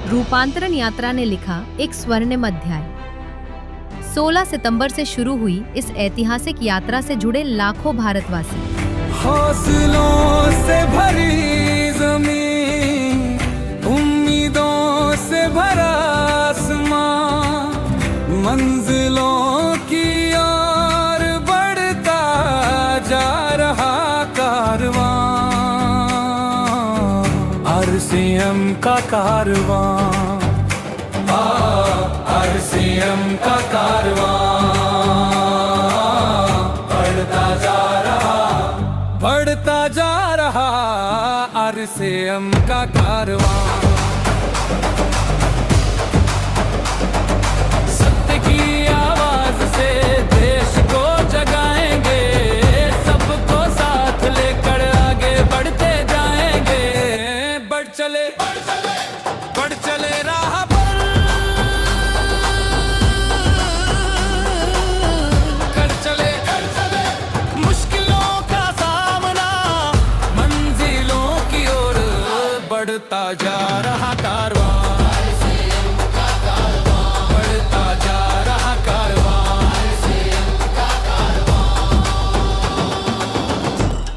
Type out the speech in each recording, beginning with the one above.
रूपांतरण यात्रा ने लिखा एक स्वर्णिम अध्याय। 16 सितंबर से शुरू हुई इस ऐतिहासिक यात्रा से जुड़े लाखों भारतवासी। हौसलों से भरी ज़मीं, उम्मीदों से भरा आसमां, मंजिलों की ओर बढ़ता जा रहा कारवां, आरसीएम का कारवां, आरसीएम का कारवां बढ़ता जा रहा आरसीएम का कारवां। सत्य की आवाज से देश को जगाएंगे, सबको साथ लेकर आगे बढ़ते जाएंगे। बढ़ चले राह पर, कर चले मुश्किलों का सामना, मंजिलों की ओर बढ़ता जा रहा कारवां, बढ़ता जा रहा कारवां,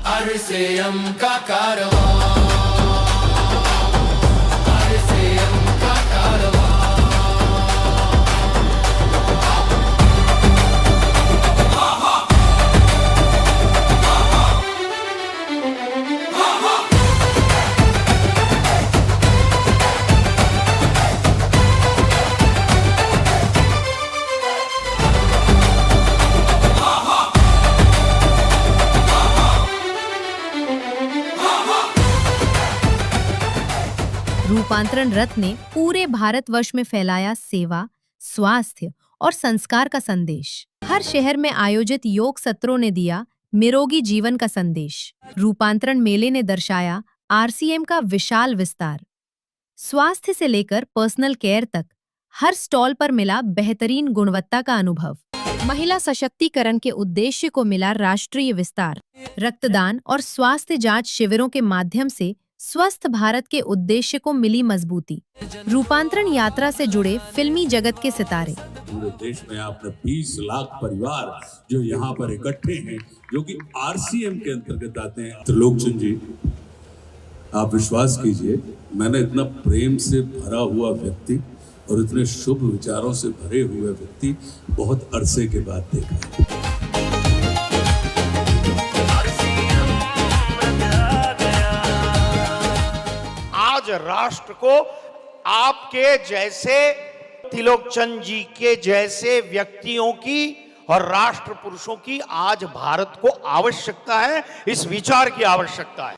आरसीएम का कारवां। रूपांतरण रथ ने पूरे भारतवर्ष में फैलाया सेवा, स्वास्थ्य और संस्कार का संदेश। हर शहर में आयोजित योग सत्रों ने दिया निरोगी जीवन का संदेश। रूपांतरण मेले ने दर्शाया आरसीएम का विशाल विस्तार। स्वास्थ्य से लेकर पर्सनल केयर तक हर स्टॉल पर मिला बेहतरीन गुणवत्ता का अनुभव। महिला सशक्तिकरण के उद्देश्य को मिला राष्ट्रीय विस्तार। रक्तदान और स्वास्थ्य जांच शिविरों के माध्यम से स्वस्थ भारत के उद्देश्य को मिली मजबूती। रूपांतरण यात्रा से जुड़े फिल्मी जगत के सितारे। पूरे देश में आपने 20 लाख परिवार जो यहाँ पर इकट्ठे हैं, जो कि आरसीएम के अंतर्गत आते हैं। त्रिलोकचंद जी, आप विश्वास कीजिए, मैंने इतना प्रेम से भरा हुआ व्यक्ति और इतने शुभ विचारों से भरे हुए व्यक्ति बहुत अरसे के बाद देखा है। आज राष्ट्र को आपके जैसे, त्रिलोकचंद जी के जैसे व्यक्तियों की और राष्ट्र पुरुषों की आज भारत को आवश्यकता है। इस विचार की आवश्यकता है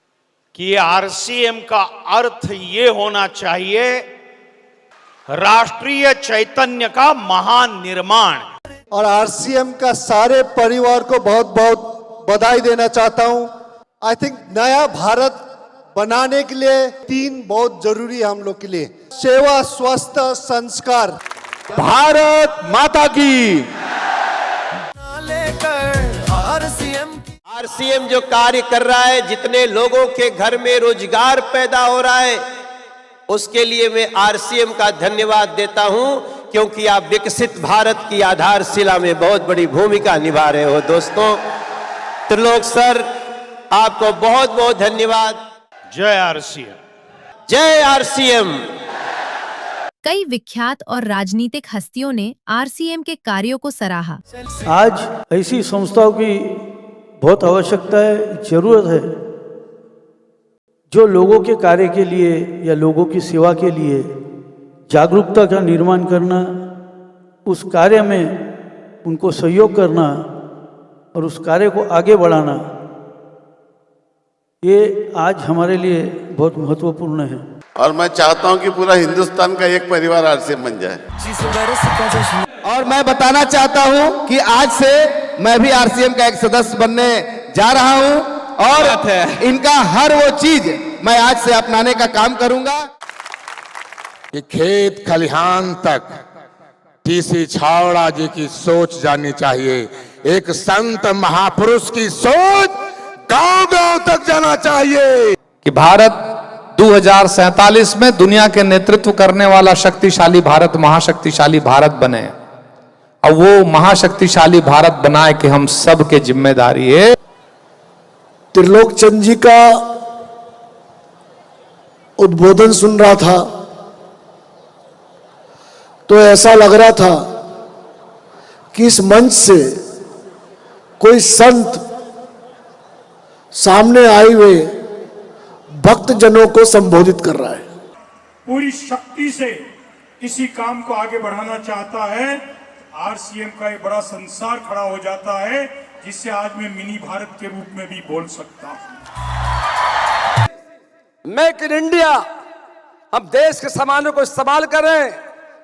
कि आरसीएम का अर्थ ये होना चाहिए, राष्ट्रीय चैतन्य का महान निर्माण। और आरसीएम का सारे परिवार को बहुत बहुत बधाई देना चाहता हूं। आई थिंक नया भारत बनाने के लिए 3 बहुत जरूरी है हम लोग के लिए: सेवा, स्वास्थ्य, संस्कार। भारत माता की। आरसीएम जो कार्य कर रहा है, जितने लोगों के घर में रोजगार पैदा हो रहा है, उसके लिए मैं आरसीएम का धन्यवाद देता हूं, क्योंकि आप विकसित भारत की आधारशिला में बहुत बड़ी भूमिका निभा रहे हो। दोस्तों, त्रिलोक सर, आपको बहुत बहुत धन्यवाद। जय आरसीएम, जय आरसीएम। कई विख्यात और राजनीतिक हस्तियों ने आरसीएम के कार्यों को सराहा। आज ऐसी संस्थाओं की बहुत आवश्यकता है, जरूरत है, जो लोगों के कार्य के लिए या लोगों की सेवा के लिए जागरूकता का निर्माण करना, उस कार्य में उनको सहयोग करना और उस कार्य को आगे बढ़ाना, ये आज हमारे लिए बहुत महत्वपूर्ण है। और मैं चाहता हूं कि पूरा हिंदुस्तान का एक परिवार आरसीएम बन जाए। और मैं बताना चाहता हूं कि आज से मैं भी आरसीएम का एक सदस्य बनने जा रहा हूं और इनका हर वो चीज मैं आज से अपनाने का काम करूंगा। कि खेत खलिहान तक टीसी छावड़ा जी की सोच जानी चाहिए। एक संत महापुरुष की सोच गांव-गांव तक जाना चाहिए। कि भारत 2047 में दुनिया के नेतृत्व करने वाला शक्तिशाली भारत, महाशक्तिशाली भारत बने। और वो महाशक्तिशाली भारत बनाए कि हम सब के जिम्मेदारी है। त्रिलोकचंद जी का उद्बोधन सुन रहा था तो ऐसा लग रहा था कि इस मंच से कोई संत सामने आए हुए भक्त जनों को संबोधित कर रहा है। पूरी शक्ति से किसी काम को आगे बढ़ाना चाहता है, आरसीएम का एक बड़ा संसार खड़ा हो जाता है, जिससे आज मैं मिनी भारत के रूप में भी बोल सकता हूं। मेक इन इंडिया, हम देश के सामानों को इस्तेमाल करें,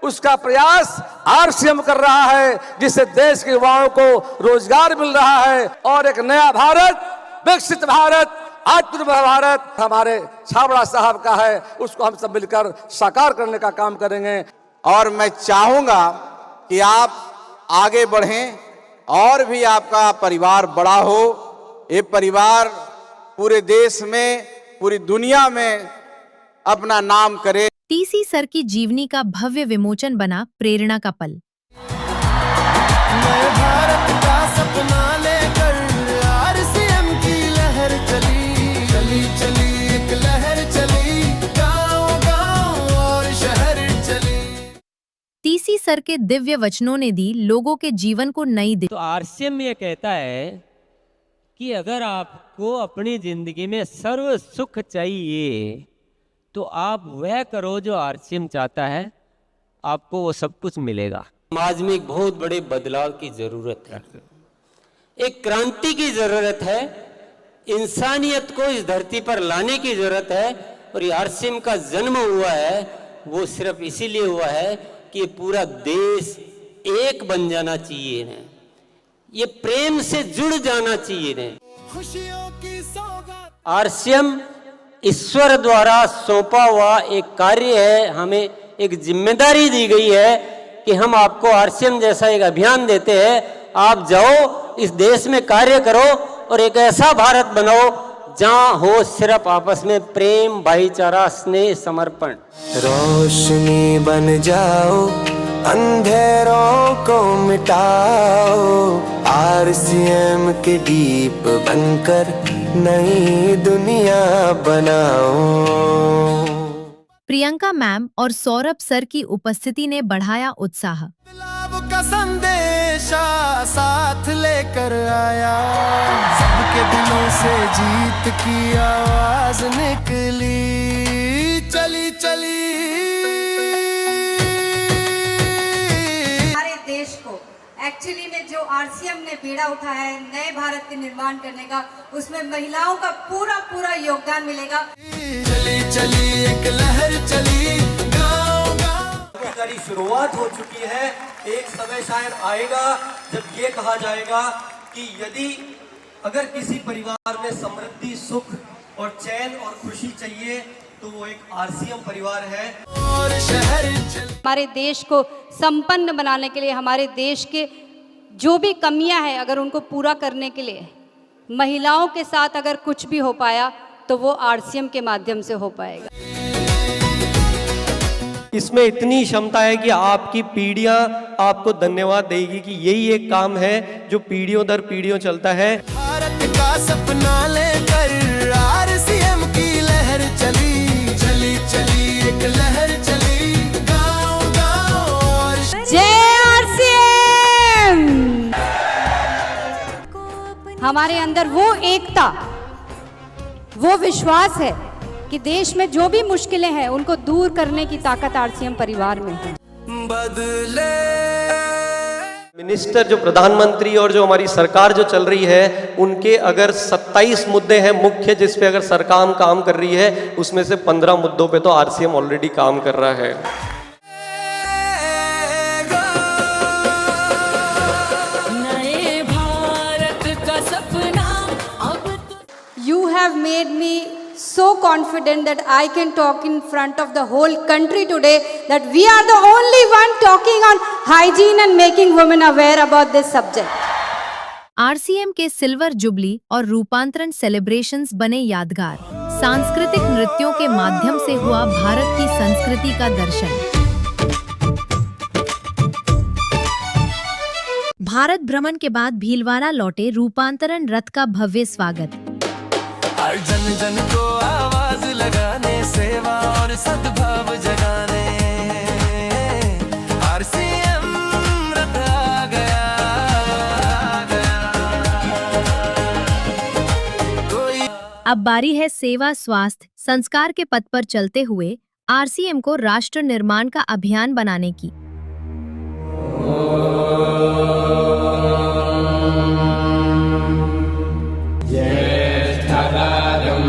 उसका प्रयास आरसीएम कर रहा है, जिससे देश के युवाओं को रोजगार मिल रहा है और एक नया भारत, विकसित भारत, आत्मनिर्भर भारत हमारे छाबड़ा साहब का है, उसको हम सब मिलकर साकार करने का काम करेंगे। और मैं चाहूंगा कि आप आगे बढ़ें और भी आपका परिवार बड़ा हो। ये परिवार पूरे देश में, पूरी दुनिया में अपना नाम करे। टीसी सर की जीवनी का भव्य विमोचन बना प्रेरणा का पल। नए भारत का सपना लेकर आरसीएम की लहर चली, चली चली एक लहर चली, गांव-गांव और शहर चली। टीसी सर के दिव्य वचनों ने दी लोगों के जीवन को नई दिशा। तो आरसीएम ये कहता है कि अगर आपको अपनी जिंदगी में सर्व सुख चाहिए तो आप वह करो जो आरसीएम चाहता है, आपको वो सब कुछ मिलेगा। समाज में एक बहुत बड़े बदलाव की जरूरत है, एक क्रांति की जरूरत है, इंसानियत को इस धरती पर लाने की जरूरत है। और ये आरसीएम का जन्म हुआ है वो सिर्फ इसीलिए हुआ है कि ये पूरा देश एक बन जाना चाहिए ने, ये प्रेम से जुड़ जाना चाहिए ने। खुशियों की सौगात आरसीएम ईश्वर द्वारा सौंपा हुआ एक कार्य है, हमें एक जिम्मेदारी दी गई है कि हम आपको आरसीएम जैसा एक अभियान देते हैं, आप जाओ इस देश में कार्य करो और एक ऐसा भारत बनाओ जहां हो सिर्फ आपस में प्रेम, भाईचारा, स्नेह, समर्पण। रोशनी बन जाओ, अंधेरों को मिटाओ, आरसीएम के दीप बनकर नई दुनिया बनाओ। प्रियंका मैम और सौरभ सर की उपस्थिति ने बढ़ाया उत्साह। बदलाव का संदेशा साथ लेकर आया, सबके दिलों से जीत की आवाज निकली, चली चली। हमारे देश को एक्चुअली में जो आरसीएम ने बीड़ा उठाया है नए भारत के निर्माण करने का, उसमें महिलाओं का पूरा पूरा योगदान मिलेगा। चली चली एक लहर चली, गांव-गांव। सारी शुरुआत हो चुकी है। एक समय शायद आएगा जब ये कहा जाएगा कि यदि अगर किसी परिवार में समृद्धि, सुख और चैन और खुशी चाहिए तो वो एक आरसीएम परिवार है। और शहर हमारे देश को संपन्न बनाने के लिए, हमारे देश के जो भी कमियां हैं अगर उनको पूरा करने के लिए महिलाओं के साथ अगर कुछ भी हो पाया तो वो आरसीएम के माध्यम से हो पाएगा। इसमें इतनी क्षमता है कि आपकी पीढ़ियां आपको धन्यवाद देगी कि यही एक काम है जो पीढ़ियों दर पीढ़ियों चलता है। भारत का सपना लेकर आरसीएम की लहर चली, चली चली एक लहर चली, गांव-गांव और जय आरसीएम। हमारे अंदर वो एकता, वो विश्वास है कि देश में जो भी मुश्किलें हैं उनको दूर करने की ताकत आरसीएम परिवार में है। बदले मिनिस्टर जो प्रधानमंत्री और जो हमारी सरकार जो चल रही है उनके अगर 27 मुद्दे हैं मुख्य जिस पे अगर सरकार काम कर रही है, उसमें से 15 मुद्दों पे तो आरसीएम ऑलरेडी काम कर रहा है। नए भारत का सपना अब You have made me so confident that I can talk in front of the whole country today that we are the only one talking on hygiene and making women aware about this subject. RCM के silver jubilee और रूपांतरण celebrations बने यादगार। सांस्कृतिक नृत्यों के माध्यम से हुआ भारत की संस्कृति का दर्शन। भारत भ्रमण के बाद भीलवाड़ा लौटे रूपांतरण रथ का भव्य स्वागत। जन जन को आवाज लगाने, सेवा और सद्भाव जगाने, आरसीएम रथ आ गया। अब बारी है सेवा, स्वास्थ्य, संस्कार के पथ पर चलते हुए आरसीएम को राष्ट्र निर्माण का अभियान बनाने की।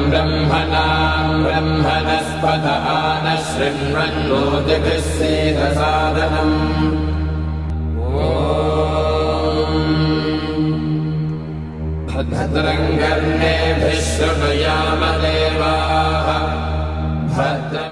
ब्रह्मणां ब्रह्मणस्पत आनशृण्वन्नोतिभिस्सेदसादनम्। भद्रं कर्णेभिः शृणुयाम देवाः। भद्रं